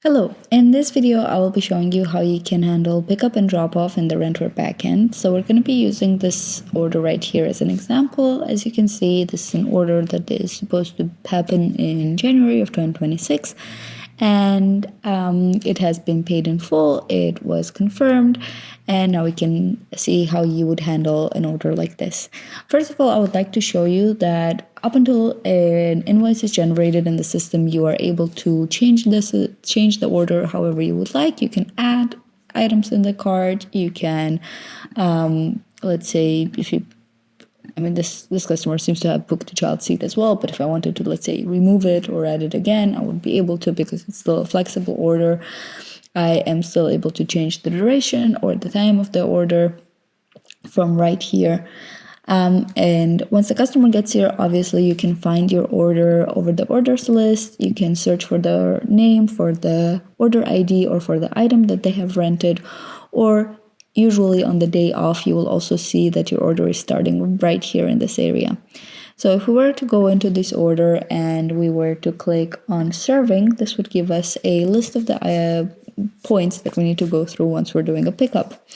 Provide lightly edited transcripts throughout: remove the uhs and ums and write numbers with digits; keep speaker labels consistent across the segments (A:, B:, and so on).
A: Hello, in this video I will be showing you how you can handle pickup and drop off in the Rentware backend. So we're going to be using this order right here as an example. As you can see, this is an order that is supposed to happen in January of 2026 and it has been paid in full. It was confirmed, and now we can see how you would handle an order like this. First of all, I would like to show you that up until an invoice is generated in the system, you are able to change the order however you would like. You can add items in the cart. You can, let's say, this customer seems to have booked a child seat as well, but if I wanted to, let's say, remove it or add it again, I would be able to, because it's still a flexible order. I am still able to change the duration or the time of the order from right here. And once the customer gets here, obviously you can find your order over the orders list. You can search for the name, for the order ID, or for the item that they have rented, or usually on the day off, you will also see that your order is starting right here in this area. So if we were to go into this order and we were to click on serving, this would give us a list of the points that we need to go through once we're doing a pickup.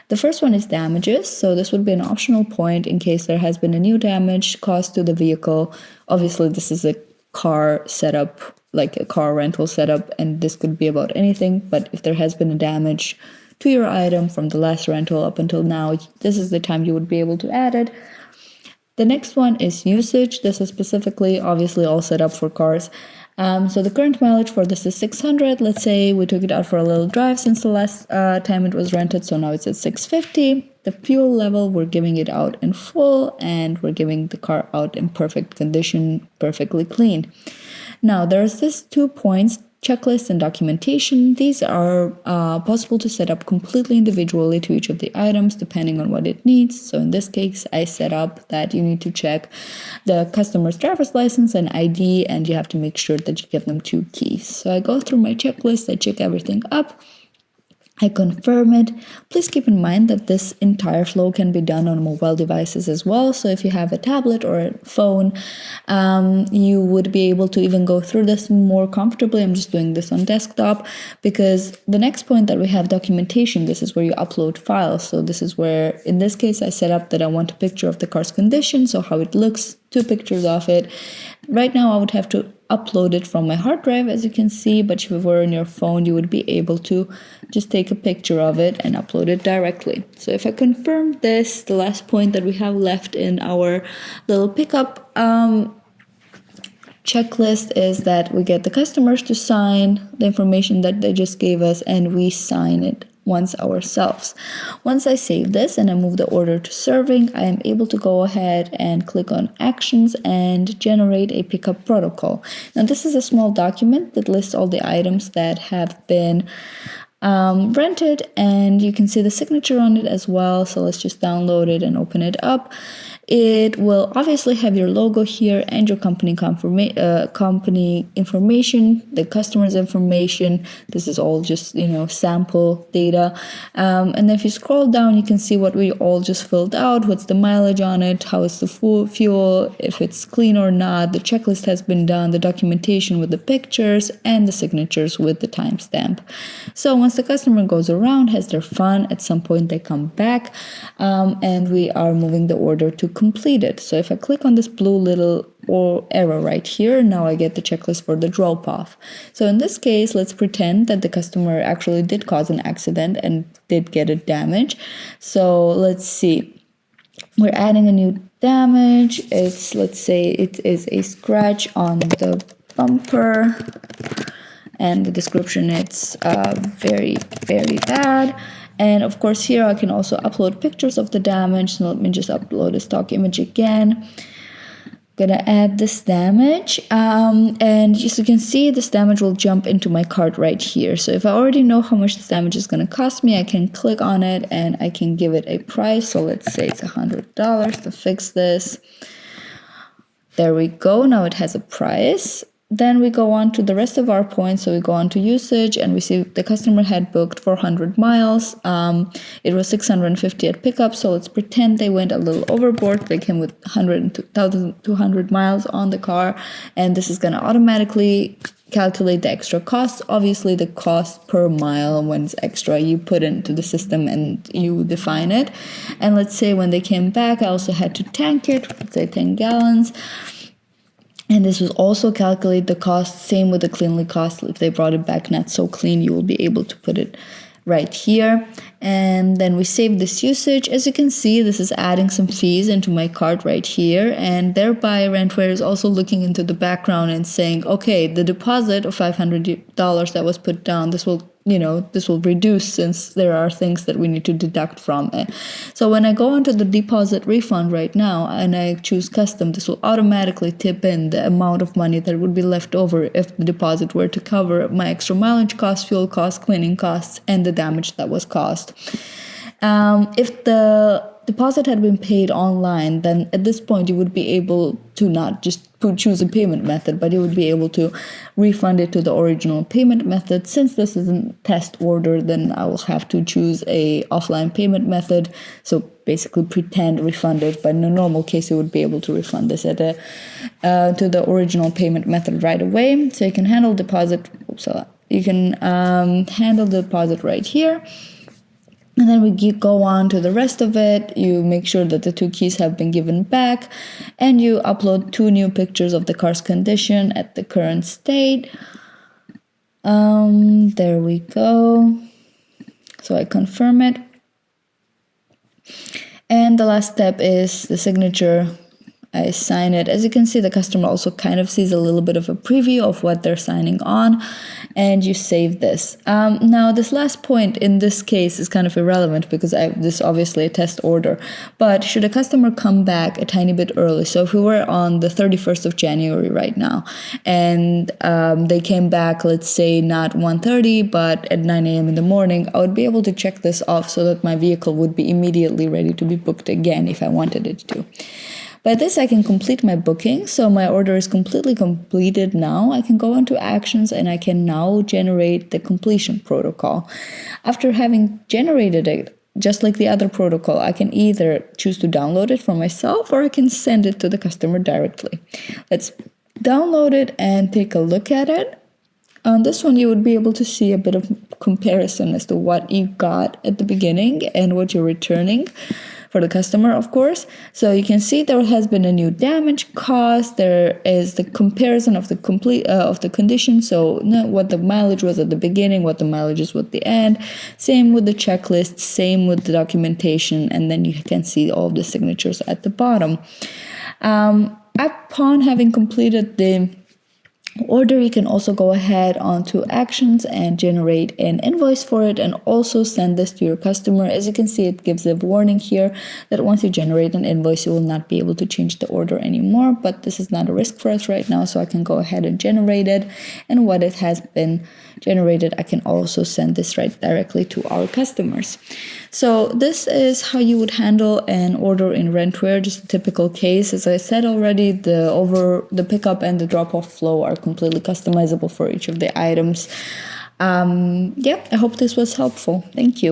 A: The first one is damages. So this would be an optional point in case there has been a new damage caused to the vehicle. Obviously, this is a car setup, like a car rental setup, and this could be about anything. But if there has been a damage to your item from the last rental up until now, this is the time you would be able to add it. The next one is usage. This is specifically, obviously, all set up for cars. So the current mileage for this is 600. Let's say we took it out for a little drive since the last time it was rented, so now it's at 650. The fuel level, we're giving it out in full, and we're giving the car out in perfect condition, perfectly clean. Now, there's this 2 points, checklist and documentation. These are possible to set up completely individually to each of the items depending on what it needs. So in this case, I set up that you need to check the customer's driver's license and ID, and you have to make sure that you give them 2 keys. So I go through my checklist, I check everything up, I confirm it. Please keep in mind that this entire flow can be done on mobile devices as well. So if you have a tablet or a phone, you would be able to even go through this more comfortably. I'm just doing this on desktop because the next point that we have, documentation, this is where you upload files. So this is where, in this case, I set up that I want a picture of the car's condition, so how it looks, 2 pictures of it. Right now I would have to upload it from my hard drive, as you can see, but if you were on your phone, you would be able to just take a picture of it and upload it directly. So if I confirm this, the last point that we have left in our little pickup checklist is that we get the customers to sign the information that they just gave us, and we sign it once ourselves. Once I save this and I move the order to serving, I am able to go ahead and click on actions and generate a pickup protocol. Now, this is a small document that lists all the items that have been rented, and you can see the signature on it as well. So let's just download it and open it up. It will obviously have your logo here and your company information, the customer's information. This is all just, sample data. And then if you scroll down, you can see what we all just filled out. What's the mileage on it? How is the fuel? If it's clean or not? The checklist has been done. The documentation with the pictures and the signatures with the timestamp. So once the customer goes around, has their fun, at some point they come back, and we are moving the order to completed. So if I click on this blue little arrow right here, now I get the checklist for the drop off. So in this case, let's pretend that the customer actually did cause an accident and did get a damage. So let's see. We're adding a new damage. Let's say it is a scratch on the bumper, and the description, it's very, very bad. And of course, here I can also upload pictures of the damage. So let me just upload a stock image again. I'm gonna add this damage. And as you can see, this damage will jump into my cart right here. So if I already know how much this damage is gonna cost me, I can click on it and I can give it a price. So let's say it's $100 to fix this. There we go. Now it has a price. Then we go on to the rest of our points. So we go on to usage, and we see the customer had booked 400 miles. It was 650 at pickup. So let's pretend they went a little overboard. They came with 1,200 miles on the car, and this is going to automatically calculate the extra costs. Obviously, the cost per mile when it's extra, you put into the system and you define it. And let's say when they came back, I also had to tank it, let's say 10 gallons. And this will also calculate the cost. Same with the cleanly cost. If they brought it back not so clean, you will be able to put it right here. And then we save this usage. As you can see, this is adding some fees into my cart right here, and thereby Rentware is also looking into the background and saying, okay, the deposit of $500 that was put down, this will reduce since there are things that we need to deduct from it. So when I go into the deposit refund right now and I choose custom, this will automatically tip in the amount of money that would be left over if the deposit were to cover my extra mileage costs, fuel costs, cleaning costs, and the damage that was caused. If the deposit had been paid online, then at this point you would be able to not just choose a payment method, but you would be able to refund it to the original payment method. Since this is a test order, then I will have to choose a offline payment method. So basically pretend refund it, but in a normal case you would be able to refund this to the original payment method right away. So you can handle deposit. You can handle the deposit right here. And then we go on to the rest of it. You make sure that the 2 keys have been given back, and you upload 2 new pictures of the car's condition at the current state. There we go. So I confirm it. And the last step is the signature. I sign it. As you can see, the customer also kind of sees a little bit of a preview of what they're signing on, and you save this. Now, this last point in this case is kind of irrelevant because this is obviously a test order, but should a customer come back a tiny bit early, so if we were on the 31st of January right now, and they came back, let's say not 1:30, but at 9 a.m. in the morning, I would be able to check this off so that my vehicle would be immediately ready to be booked again if I wanted it to. By this, I can complete my booking, so my order is completely completed now. I can go into actions and I can now generate the completion protocol. After having generated it, just like the other protocol, I can either choose to download it for myself or I can send it to the customer directly. Let's download it and take a look at it. On this one, you would be able to see a bit of comparison as to what you got at the beginning and what you're returning for the customer, of course. So you can see there has been a new damage caused. There is the comparison of the condition. So what the mileage was at the beginning, what the mileage is at the end. Same with the checklist, same with the documentation, and then you can see all the signatures at the bottom. Upon having completed the order, you can also go ahead onto actions and generate an invoice for it and also send this to your customer. As you can see, it gives a warning here that once you generate an invoice, you will not be able to change the order anymore, but this is not a risk for us right now, so I can go ahead and generate it, and when it has been generated, I can also send this right directly to our customers. So this is how you would handle an order in Rentware, just a typical case. As I said already, the pickup and the drop-off flow are completely customizable for each of the items. I hope this was helpful. Thank you.